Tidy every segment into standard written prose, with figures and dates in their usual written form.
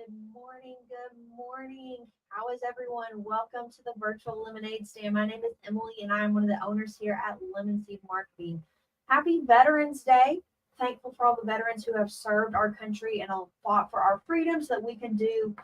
Good morning. Good morning. How is everyone? Welcome to the virtual lemonade stand. My name is Emily, and I am one of the owners here at Lemon Seed Marketing. Happy Veterans Day. Thankful for all the veterans who have served our country and fought for our freedom so that we can do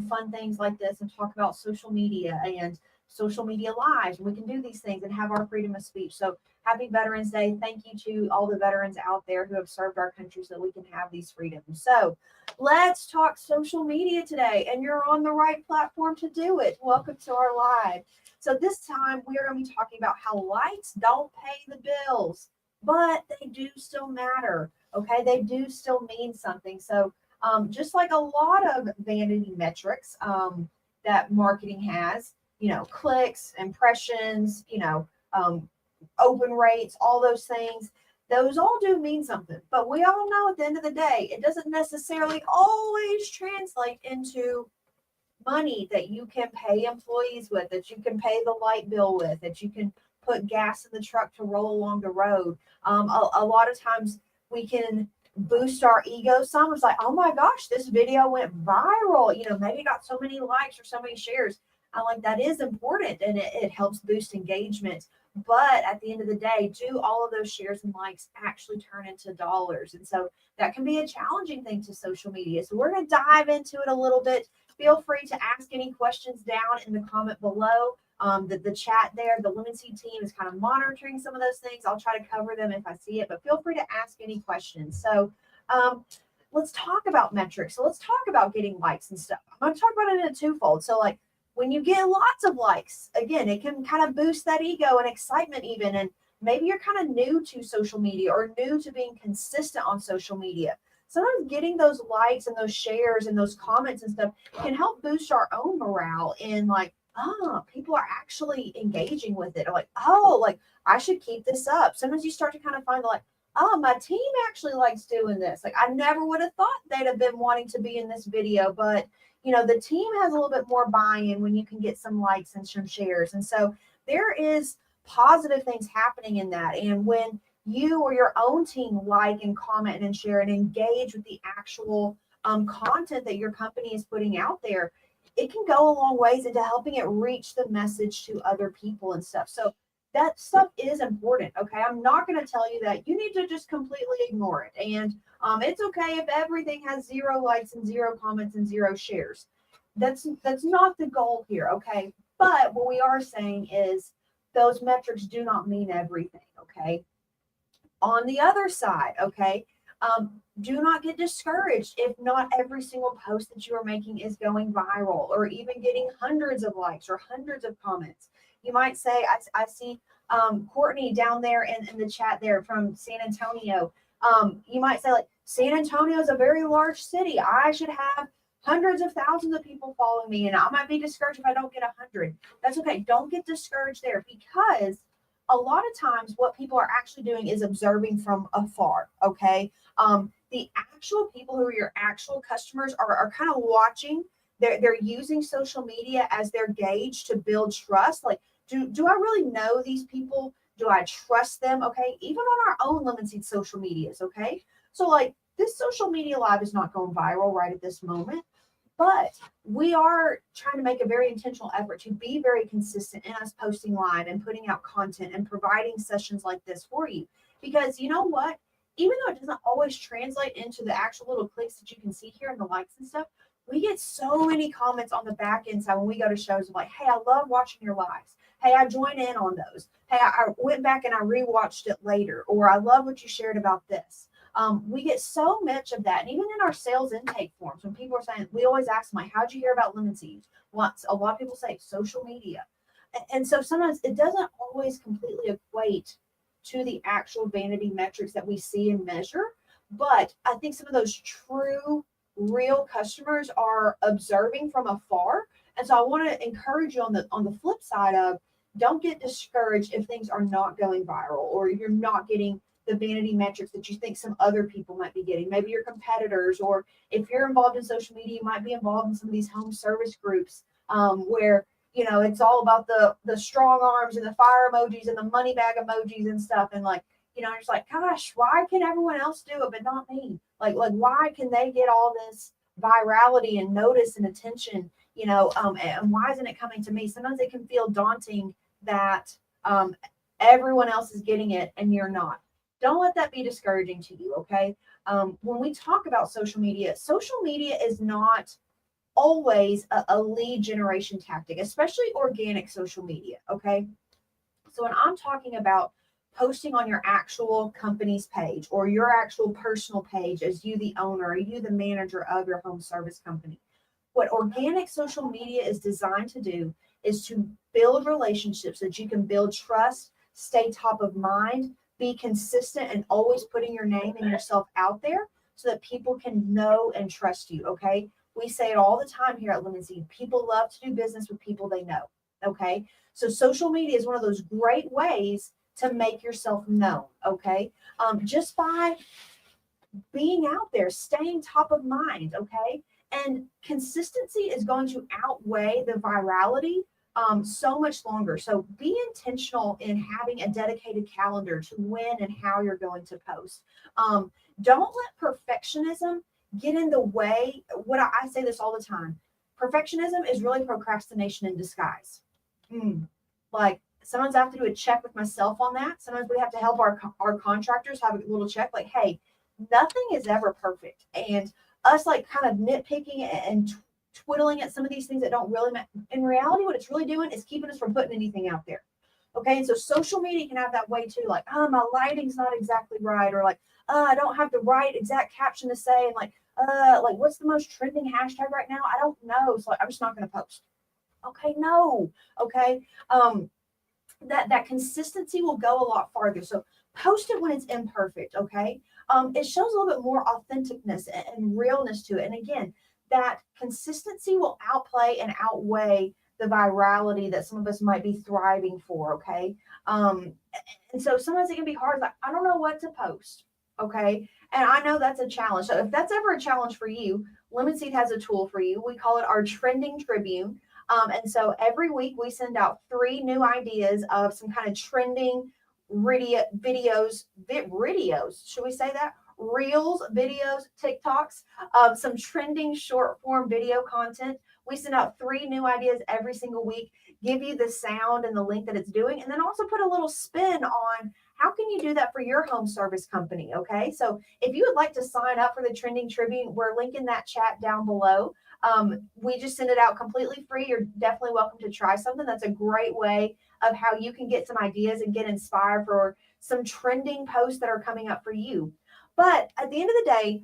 fun things like this and talk about social media and social media lives. We can do these things and have our freedom of speech. So happy Veterans Day. Thank you to all the veterans out there who have served our country so that we can have these freedoms. So let's talk social media today, and you're on the right platform to do it. Welcome to our live. So this time we are going to be talking about how likes don't pay the bills, but they do still matter. Okay, they do still mean something. So just like a lot of vanity metrics that marketing has, clicks, impressions, open rates, all those things, those all do mean something. But we all know at the end of the day, it doesn't necessarily always translate into money that you can pay employees with, that you can pay the light bill with, that you can put gas in the truck to roll along the road. A lot of times we can boost our ego. Someone's like, oh my gosh, this video went viral. Maybe got so many likes or so many shares. I like that is important, and it helps boost engagement. But at the end of the day, do all of those shares and likes actually turn into dollars? And so that can be a challenging thing to social media. So we're going to dive into it a little bit. Feel free to ask any questions down in the comment below. The chat there, the Lemon Seed team is kind of monitoring some of those things. I'll try to cover them if I see it, but feel free to ask any questions. So let's talk about metrics. So let's talk about getting likes and stuff. I'm going to talk about it in a twofold. So like when you get lots of likes, again, it can kind of boost that ego and excitement even. And maybe you're kind of new to social media or new to being consistent on social media. Sometimes getting those likes and those shares and those comments and stuff can help boost our own morale in like, people are actually engaging with it. Or like, like I should keep this up. Sometimes you start to kind of find like, my team actually likes doing this. Like I never would have thought they'd have been wanting to be in this video, but the team has a little bit more buy-in when you can get some likes and some shares. And so there is positive things happening in that. And when you or your own team like and comment and share and engage with the actual content that your company is putting out there, it can go a long ways into helping it reach the message to other people and stuff. So that stuff is important. Okay, I'm not going to tell you that you need to just completely ignore it, and it's okay if everything has 0 likes and 0 comments and 0 shares. That's not the goal here. Okay, but what we are saying is those metrics do not mean everything. Okay, on the other side, okay, do not get discouraged if not every single post that you are making is going viral or even getting hundreds of likes or hundreds of comments. You might say, I see Courtney down there in the chat there from San Antonio. You might say, like, San Antonio is a very large city. I should have hundreds of thousands of people following me, and I might be discouraged if I don't get 100. That's okay. Don't get discouraged there, because a lot of times what people are actually doing is observing from afar. Okay. The actual people who are your actual customers are kind of watching. They're using social media as their gauge to build trust. Like, do I really know these people? Do I trust them? Okay. Even on our own Lemon Seed social medias. Okay. So like this social media live is not going viral right at this moment, but we are trying to make a very intentional effort to be very consistent in us posting live and putting out content and providing sessions like this for you. Because you know what? Even though it doesn't always translate into the actual little clicks that you can see here and the likes and stuff, we get so many comments on the back end side when we go to shows of like, hey, I love watching your lives. Hey, I join in on those. Hey, I went back and I rewatched it later. Or I love what you shared about this. We get so much of that. And even in our sales intake forms, when people are saying, we always ask them, like, how'd you hear about Lemon Seed? Once, a lot of people say social media. And so sometimes it doesn't always completely equate to the actual vanity metrics that we see and measure. But I think some of those true, real customers are observing from afar. And so I want to encourage you on the flip side of, don't get discouraged if things are not going viral or you're not getting the vanity metrics that you think some other people might be getting, maybe your competitors, or if you're involved in social media, you might be involved in some of these home service groups where it's all about the strong arms and the fire emojis and the money bag emojis and stuff, and like it's like, gosh, why can everyone else do it but not me? Like why can they get all this virality and notice and attention, and why isn't it coming to me? Sometimes it can feel daunting that everyone else is getting it and you're not. Don't let that be discouraging to you, okay? When we talk about social media is not always a lead generation tactic, especially organic social media, okay? So when I'm talking about posting on your actual company's page or your actual personal page as you, the owner, or you, the manager of your home service company, what organic social media is designed to do is to build relationships so that you can build trust, stay top of mind, be consistent, and always putting your name and yourself out there so that people can know and trust you. Okay. We say it all the time here at Lemon Seed. People love to do business with people they know. Okay. So social media is one of those great ways to make yourself known. Okay. Just by being out there, staying top of mind. Okay. And consistency is going to outweigh the virality so much longer. So be intentional in having a dedicated calendar to when and how you're going to post. Don't let perfectionism get in the way. I say this all the time. Perfectionism is really procrastination in disguise. Like sometimes I have to do a check with myself on that. Sometimes we have to help our contractors have a little check. Like, hey, nothing is ever perfect, and us like kind of nitpicking and twiddling at some of these things that don't really matter. In reality, what it's really doing is keeping us from putting anything out there. Okay. And so social media can have that way too. Like, my lighting's not exactly right. Or like, I don't have the right exact caption to say. And like what's the most trending hashtag right now? I don't know. So I'm just not going to post. Okay. No. Okay. That consistency will go a lot farther. So post it when it's imperfect. Okay. It shows a little bit more authenticness and realness to it. And again, that consistency will outplay and outweigh the virality that some of us might be thriving for. Okay. And so sometimes it can be hard. Like, I don't know what to post. Okay. And I know that's a challenge. So if that's ever a challenge for you, Lemon Seed has a tool for you. We call it our Trending Tribune. And so every week we send out 3 new ideas of some kind of trending videos, should we say that? Reels, videos, TikToks, some trending short form video content. We send out 3 new ideas every single week, give you the sound and the link that it's doing, and then also put a little spin on how can you do that for your home service company. Okay. So if you would like to sign up for the Trending Tribune, we're linking that chat down below. We just send it out completely free. You're definitely welcome to try something. That's a great way of how you can get some ideas and get inspired for some trending posts that are coming up for you. But at the end of the day,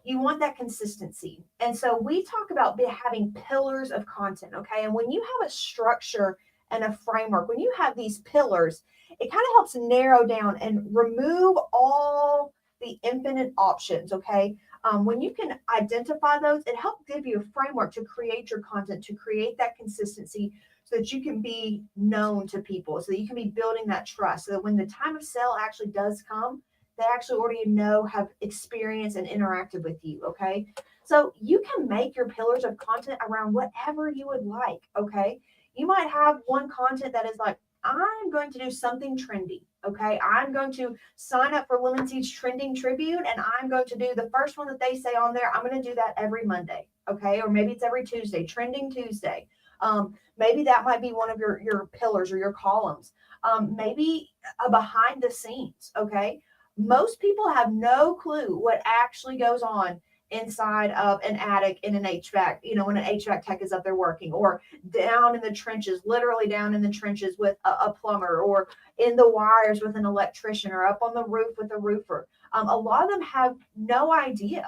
you want that consistency. And so we talk about having pillars of content. Okay. And when you have a structure and a framework, when you have these pillars, it kind of helps narrow down and remove all the infinite options. Okay. When you can identify those, it helps give you a framework to create your content, to create that consistency so that you can be known to people, so that you can be building that trust, so that when the time of sale actually does come, they actually already know, have experienced and interacted with you. Okay. So you can make your pillars of content around whatever you would like. Okay. You might have one content that is like, I'm going to do something trendy. Okay. I'm going to sign up for Lemon Seed's Trending Tribune, and I'm going to do the first one that they say on there. I'm going to do that every Monday. Okay. Or maybe it's every Tuesday, Trending Tuesday. Maybe that might be one of your pillars or your columns. Maybe a behind the scenes. Okay. Most people have no clue what actually goes on inside of an attic in an HVAC, when an HVAC tech is up there working, or down in the trenches, literally down in the trenches with a plumber, or in the wires with an electrician, or up on the roof with a roofer. A lot of them have no idea,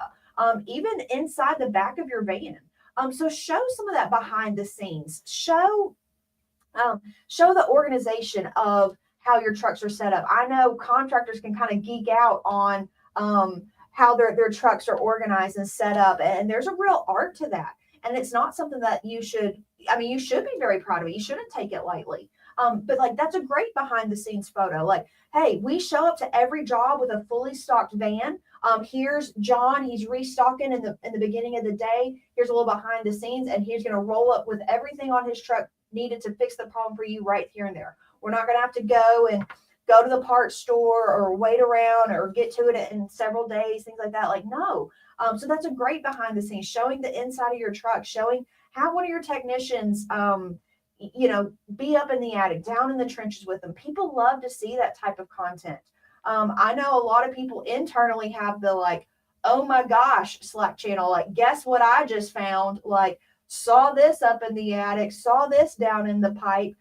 even inside the back of your van. So show some of that behind the scenes. Show the organization of how your trucks are set up. I know contractors can kind of geek out on how their trucks are organized and set up. And there's a real art to that. And it's not something that you should be very proud of it. You shouldn't take it lightly. But like, that's a great behind the scenes photo. Like, hey, we show up to every job with a fully stocked van. Here's John. He's restocking in the beginning of the day. Here's a little behind the scenes, and he's going to roll up with everything on his truck needed to fix the problem for you right here and there. We're not going to have to go and go to the parts store or wait around or get to it in several days, things like that. Like, no. So that's a great behind the scenes, showing the inside of your truck, showing how one of your technicians, be up in the attic, down in the trenches with them. People love to see that type of content. I know a lot of people internally have the like, oh my gosh, Slack channel, like, guess what I just found? Like, saw this up in the attic, saw this down in the pipe.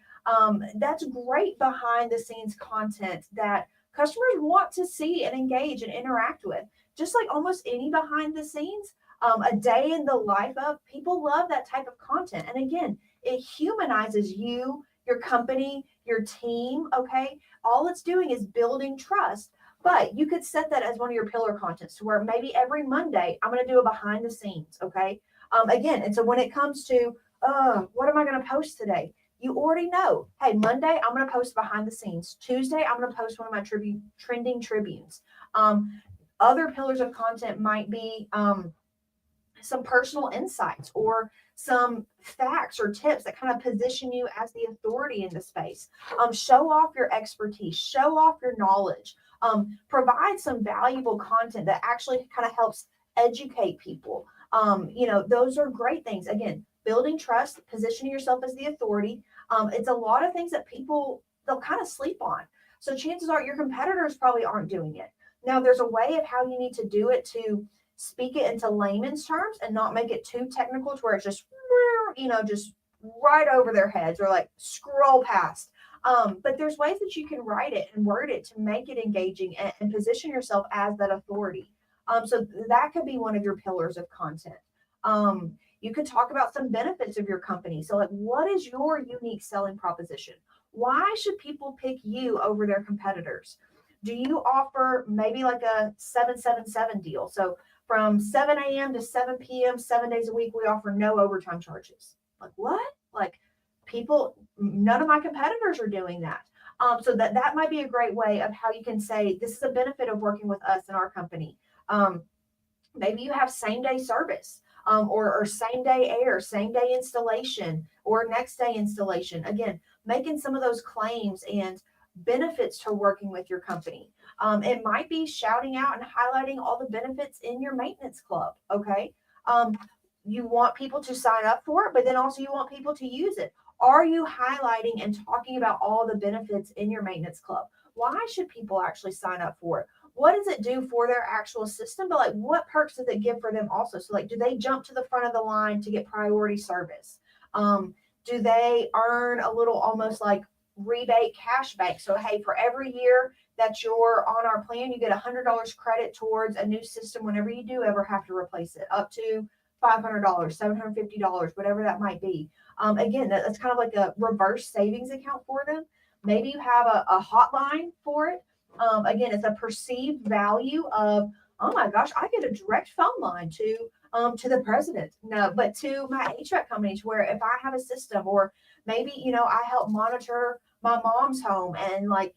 That's great behind the scenes content that customers want to see and engage and interact with. Just like almost any behind the scenes, a day in the life of, people love that type of content. And again, it humanizes you, your company, your team. Okay. All it's doing is building trust. But you could set that as one of your pillar contents to where maybe every Monday I'm going to do a behind the scenes. Okay. Again, and so when it comes to, what am I going to post today? You already know, hey, Monday, I'm going to post behind the scenes. Tuesday, I'm going to post one of my trending tribunes. Other pillars of content might be some personal insights or some facts or tips that kind of position you as the authority in the space. Show off your expertise, show off your knowledge, provide some valuable content that actually kind of helps educate people. Those are great things. Again, building trust, positioning yourself as the authority. It's a lot of things that they'll kind of sleep on. So chances are your competitors probably aren't doing it. Now, there's a way of how you need to do it to speak it into layman's terms and not make it too technical to where it's just right over their heads or like scroll past. But there's ways that you can write it and word it to make it engaging and position yourself as that authority. So that could be one of your pillars of content. You could talk about some benefits of your company. So like, what is your unique selling proposition? Why should people pick you over their competitors? Do you offer maybe like a 777 deal? So from 7 a.m. to 7 p.m., 7 days a week, we offer no overtime charges. Like, what? Like, none of my competitors are doing that. So that might be a great way of how you can say, this is a benefit of working with us in our company. Maybe you have same day service. Or same day air, same day installation, or next day installation. Again, making some of those claims and benefits to working with your company. It might be shouting out and highlighting all the benefits in your maintenance club. Okay. You want people to sign up for it, but then also you want people to use it. Are you highlighting and talking about all the benefits in your maintenance club? Why should people actually sign up for it? What does it do for their actual system? But like, what perks does it give for them also? So like, do they jump to the front of the line to get priority service? Do they earn a little almost like rebate cash back? So, hey, for every year that you're on our plan, you get $100 credit towards a new system whenever you do ever have to replace it, up to $500, $750, whatever that might be. Again, that's kind of like a reverse savings account for them. Maybe you have a hotline for it. Again, it's a perceived value of, oh my gosh, I get a direct phone line to the president. No, but to my HVAC company, to where if I have a system, or maybe, I help monitor my mom's home and like,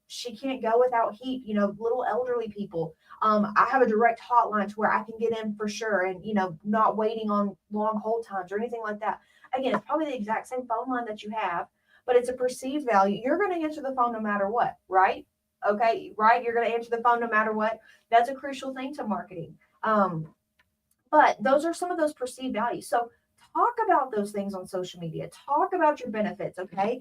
she can't go without heat, little elderly people. I have a direct hotline to where I can get in for sure and, not waiting on long hold times or anything like that. Again, it's probably the exact same phone line that you have, but it's a perceived value. You're going to answer the phone no matter what, right? Okay, right? You're going to answer the phone no matter what. That's a crucial thing to marketing. But those are some of those perceived values. So talk about those things on social media. Talk about your benefits, okay?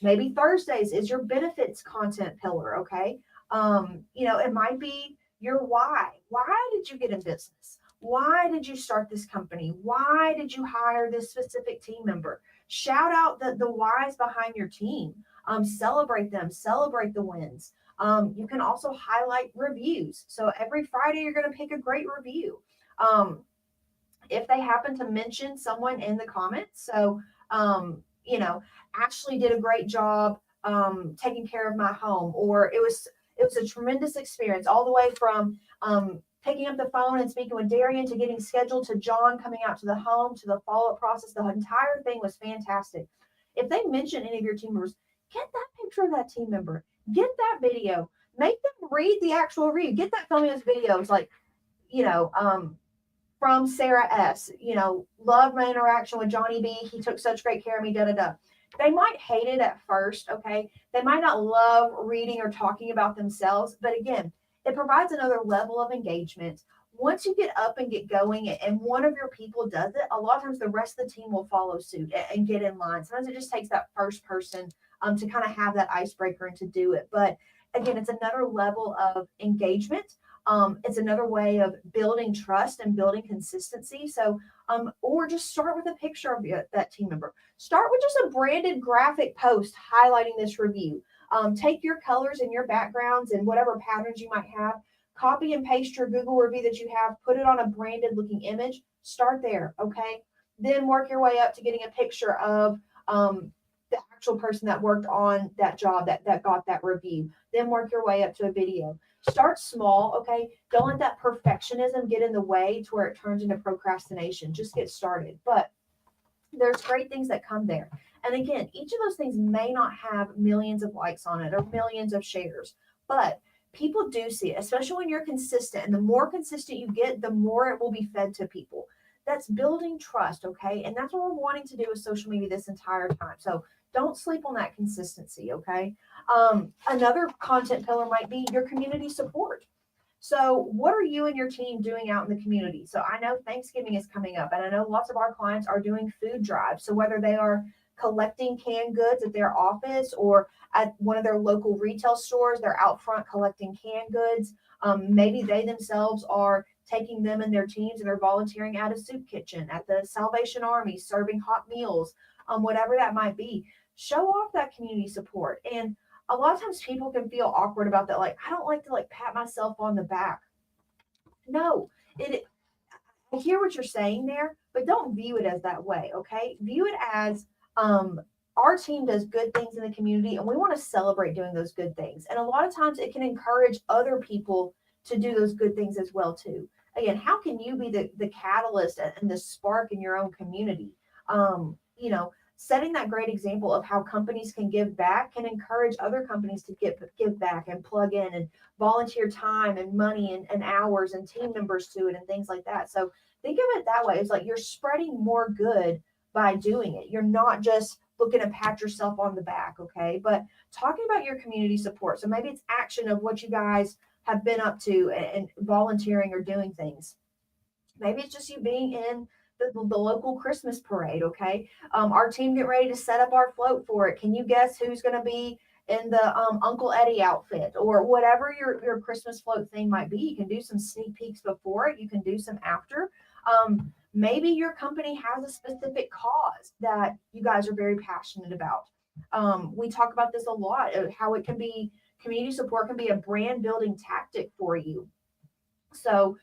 Maybe Thursdays is your benefits content pillar, okay? It might be your why. Why did you get in business? Why did you start this company? Why did you hire this specific team member? Shout out the whys behind your team. Celebrate them, celebrate the wins. You can also highlight reviews. So every Friday, you're going to pick a great review. If they happen to mention someone in the comments, so, Ashley did a great job taking care of my home, or it was a tremendous experience, all the way from picking up the phone and speaking with Darian to getting scheduled to John coming out to the home to the follow-up process. The entire thing was fantastic. If they mention any of your team members, get that picture of that team member, get that video, make them read the actual review, get that filming those videos, like, from Sarah S. Love my interaction with Johnny B. He took such great care of me, da da da. They might hate it at first, okay? They might not love reading or talking about themselves, but again, it provides another level of engagement. Once you get up and get going and one of your people does it, a lot of times the rest of the team will follow suit and get in line. Sometimes it just takes that first person to kind of have that icebreaker and to do it. But again, it's another level of engagement. It's another way of building trust and building consistency. So, or just start with a picture of that team member. Start with just a branded graphic post highlighting this review. Take your colors and your backgrounds and whatever patterns you might have, copy and paste your Google review that you have, put it on a branded looking image. Start there, okay? Then work your way up to getting a picture of the actual person that worked on that job that got that review. Then work your way up to a video. Start small, okay? Don't let that perfectionism get in the way to where it turns into procrastination. Just get started. But there's great things that come there. And again, each of those things may not have millions of likes on it or millions of shares, but people do see it, especially when you're consistent. And the more consistent you get, the more it will be fed to people. That's building trust, okay? And that's what we're wanting to do with social media this entire time. So don't sleep on that consistency, okay? Another content pillar might be your community support. So what are you and your team doing out in the community? So I know Thanksgiving is coming up, and I know lots of our clients are doing food drives. So whether they are collecting canned goods at their office or at one of their local retail stores, they're out front collecting canned goods. Maybe they themselves are taking them and their teams and they're volunteering at a soup kitchen, at the Salvation Army, serving hot meals, whatever that might be. Show off that community support. And a lot of times people can feel awkward about that. Like, I don't like to like pat myself on the back. No, I hear what you're saying there, but don't view it as that way. Okay. View it as, our team does good things in the community and we want to celebrate doing those good things. And a lot of times it can encourage other people to do those good things as well too. Again, how can you be the catalyst and the spark in your own community? You know, setting that great example of how companies can give back can encourage other companies to give back and plug in and volunteer time and money and hours and team members to it and things like that. So think of it that way. It's like you're spreading more good by doing it. You're not just looking to pat yourself on the back, okay? But talking about your community support. So maybe it's action of what you guys have been up to and volunteering or doing things. Maybe it's just you being in the local Christmas parade, okay? Our team get ready to set up our float for it. Can you guess who's going to be in the Uncle Eddie outfit or whatever your Christmas float thing might be? You can do some sneak peeks before it. You can do some after. Maybe your company has a specific cause that you guys are very passionate about. We talk about this a lot, how it can be, community support can be a brand building tactic for you. So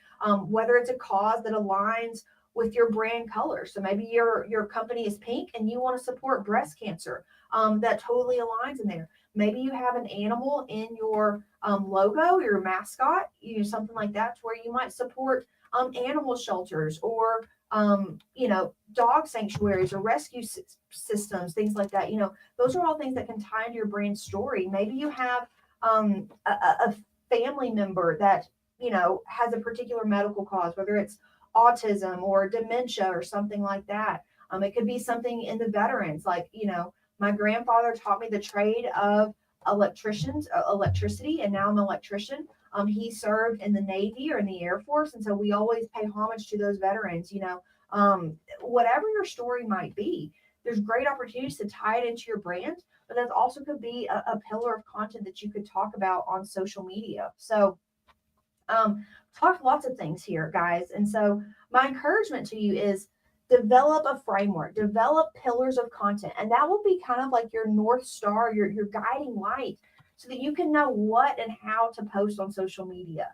whether it's a cause that aligns with your brand color. So maybe your company is pink and you want to support breast cancer. That totally aligns in there. Maybe you have an animal in your logo, your mascot, something like that, to where you might support animal shelters or dog sanctuaries or rescue systems, things like that. Those are all things that can tie into your brand story. Maybe you have a family member that has a particular medical cause, whether it's autism or dementia or something like that. It could be something in the veterans, like, my grandfather taught me the trade of electricity, and now I'm an electrician. He served in the Navy or in the Air Force, and so we always pay homage to those veterans. Whatever your story might be, there's great opportunities to tie it into your brand, but that also could be a pillar of content that you could talk about on social media. So talk lots of things here, guys. And so my encouragement to you is develop a framework, develop pillars of content, and that will be kind of like your North Star, your guiding light, so that you can know what and how to post on social media.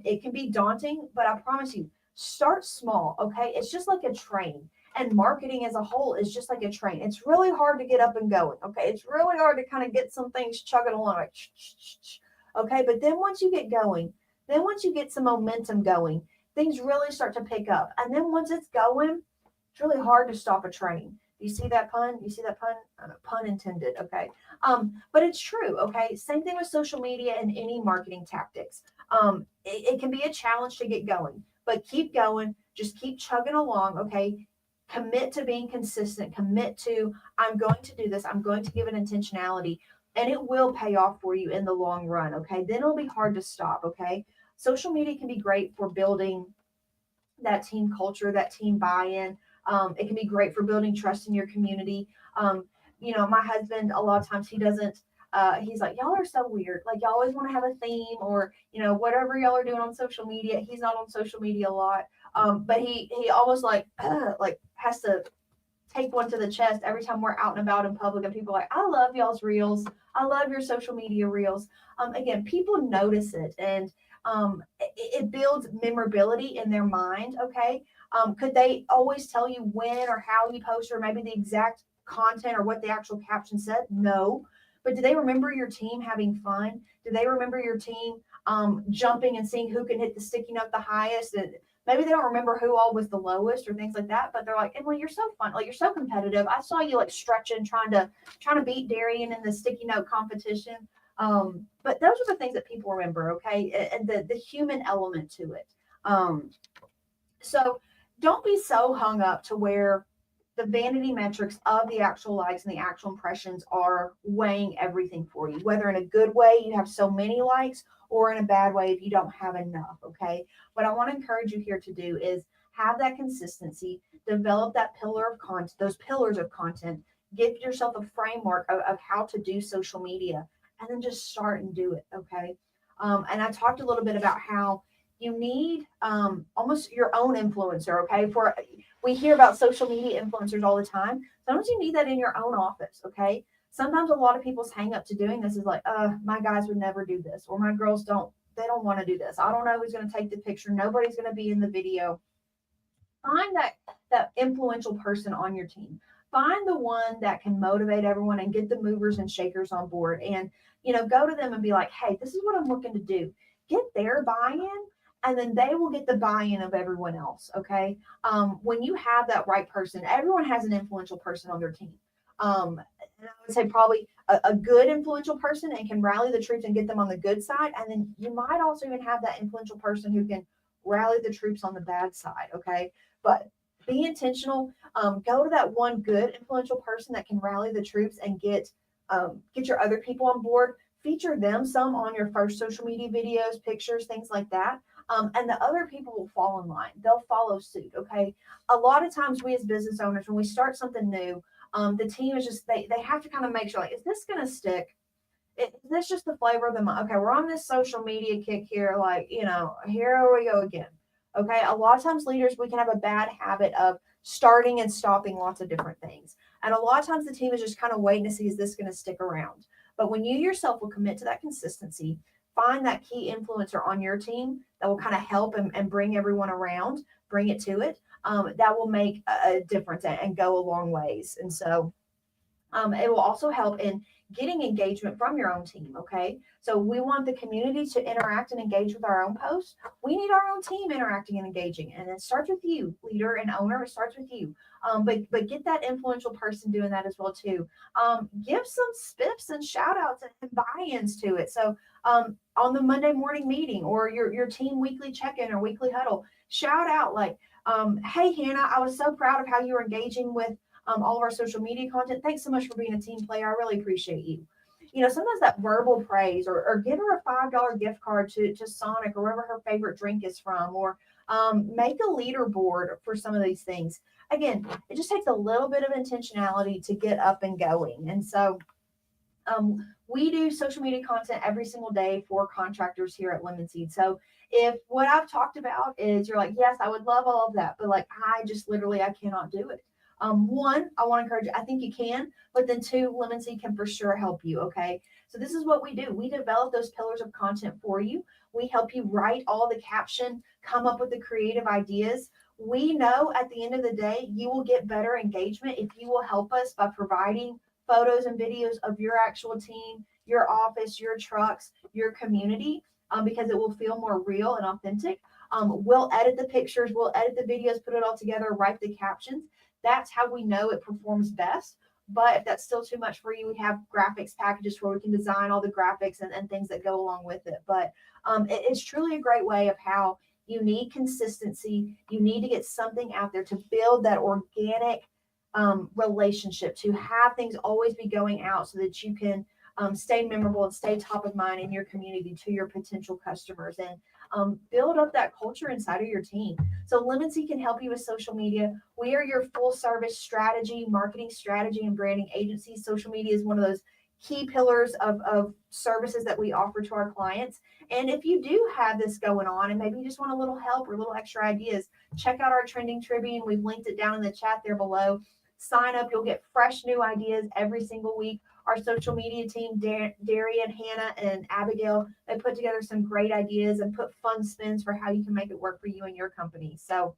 It can be daunting, but I promise you, start small, okay? It's just like a train, and marketing as a whole is just like a train. It's really hard to get up and going, okay? It's really hard to kind of get some things chugging along, like, okay? But then once you get going, then once you get some momentum going, things really start to pick up. And then once it's going, it's really hard to stop a train. You see that pun? You see that pun? Pun intended, okay? But it's true, okay? Same thing with social media and any marketing tactics. It can be a challenge to get going, but keep going. Just keep chugging along, okay? Commit to being consistent. Commit to, I'm going to do this. I'm going to give it intentionality, and it will pay off for you in the long run. Okay. Then it'll be hard to stop. Okay. Social media can be great for building that team culture, that team buy-in. It can be great for building trust in your community. My husband, a lot of times he doesn't, he's like, y'all are so weird. Like, y'all always want to have a theme, or, whatever y'all are doing on social media. He's not on social media a lot. But he almost like has to take one to the chest every time we're out and about in public, and people are like, I love y'all's reels. I love your social media reels. Again, people notice it, and it builds memorability in their mind. Okay. Could they always tell you when or how you post, or maybe the exact content or what the actual caption said? No. But do they remember your team having fun? Do they remember your team jumping and seeing who can hit the sticky note the highest? And maybe they don't remember who all was the lowest or things like that, but they're like, Emily, you're so fun. Like, you're so competitive. I saw you like stretching, trying to beat Darian in the sticky note competition. But those are the things that people remember. Okay. And the human element to it. So don't be so hung up to where the vanity metrics of the actual likes and the actual impressions are weighing everything for you, whether in a good way you have so many likes, or in a bad way if you don't have enough. Okay. What I want to encourage you here to do is have that consistency, develop that pillar of content, those pillars of content, give yourself a framework of how to do social media, and then just start and do it. Okay. And I talked a little bit about how you need almost your own influencer. Okay. We hear about social media influencers all the time. Sometimes you need that in your own office. Okay. Sometimes a lot of people's hang up to doing this is like, my guys would never do this, or my girls they don't want to do this. I don't know who's going to take the picture. Nobody's going to be in the video. Find that influential person on your team. Find the one that can motivate everyone and get the movers and shakers on board, and go to them and be like, hey, this is what I'm looking to do. Get their buy-in, and then they will get the buy-in of everyone else. Okay. When you have that right person, everyone has an influential person on their team. And I would say probably a good influential person, and can rally the troops and get them on the good side. And then you might also even have that influential person who can rally the troops on the bad side. Okay. But be intentional. Go to that one good influential person that can rally the troops and get your other people on board. Feature them some on your first social media videos, pictures, things like that. And the other people will fall in line. They'll follow suit. Okay. A lot of times we as business owners, when we start something new, the team is just, they have to kind of make sure, like, is this going to stick? Is this just the flavor of the month? Okay. We're on this social media kick here. Like, here we go again. Okay. A lot of times leaders, we can have a bad habit of starting and stopping lots of different things. And a lot of times the team is just kind of waiting to see, is this going to stick around? But when you yourself will commit to that consistency, find that key influencer on your team that will kind of help and bring everyone around, bring it to it. That will make a difference and go a long ways. And so it will also help in getting engagement from your own team. Okay. So we want the community to interact and engage with our own posts. We need our own team interacting and engaging. And it starts with you, leader and owner. It starts with you. But get that influential person doing that as well too. Give some spiffs and shout outs and buy-ins to it. So on the Monday morning meeting, or your team weekly check-in or weekly huddle, shout out like, hey, Hannah, I was so proud of how you were engaging with all of our social media content. Thanks so much for being a team player. I really appreciate you. Sometimes that verbal praise, or give her a $5 gift card to Sonic, or wherever her favorite drink is from, or make a leaderboard for some of these things. Again, it just takes a little bit of intentionality to get up and going. And so we do social media content every single day for contractors here at Lemon Seed. So if what I've talked about is you're like, yes, I would love all of that, but like, I cannot do it. One, I want to encourage you. I think you can, but then two, Lemon Seed can for sure help you. Okay. So this is what we do. We develop those pillars of content for you. We help you write all the caption, come up with the creative ideas. We know at the end of the day, you will get better engagement if you will help us by providing photos and videos of your actual team, your office, your trucks, your community, because it will feel more real and authentic. We'll edit the pictures, we'll edit the videos, put it all together, write the captions. That's how we know it performs best. But if that's still too much for you, we have graphics packages where we can design all the graphics and things that go along with it. But it's truly a great way of how You need consistency. You need to get something out there to build that organic relationship, to have things always be going out so that you can stay memorable and stay top of mind in your community to your potential customers, and build up that culture inside of your team. So Lemonseed can help you with social media. We are your full service strategy, marketing strategy, and branding agency. Social media is one of those key pillars of services that we offer to our clients. And if you do have this going on and maybe you just want a little help or a little extra ideas, check out our Trending Tribune. We've linked it down in the chat there below. Sign up. You'll get fresh new ideas every single week. Our social media team, Darian, Hannah, and Abigail, they put together some great ideas and put fun spins for how you can make it work for you and your company. So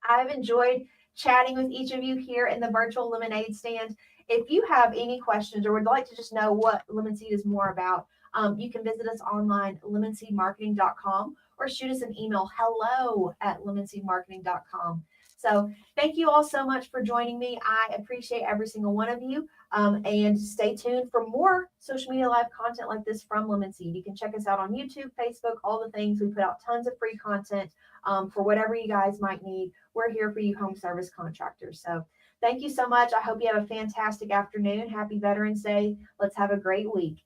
I've enjoyed chatting with each of you here in the virtual lemonade stand. If you have any questions or would like to just know what Lemonseed is more about, you can visit us online, lemonseedmarketing.com, or shoot us an email, hello@lemonseedmarketing.com. So thank you all so much for joining me. I appreciate every single one of you. And stay tuned for more social media live content like this from Lemonseed. You can check us out on YouTube, Facebook, all the things. We put out tons of free content for whatever you guys might need. We're here for you home service contractors. So thank you so much. I hope you have a fantastic afternoon. Happy Veterans Day. Let's have a great week.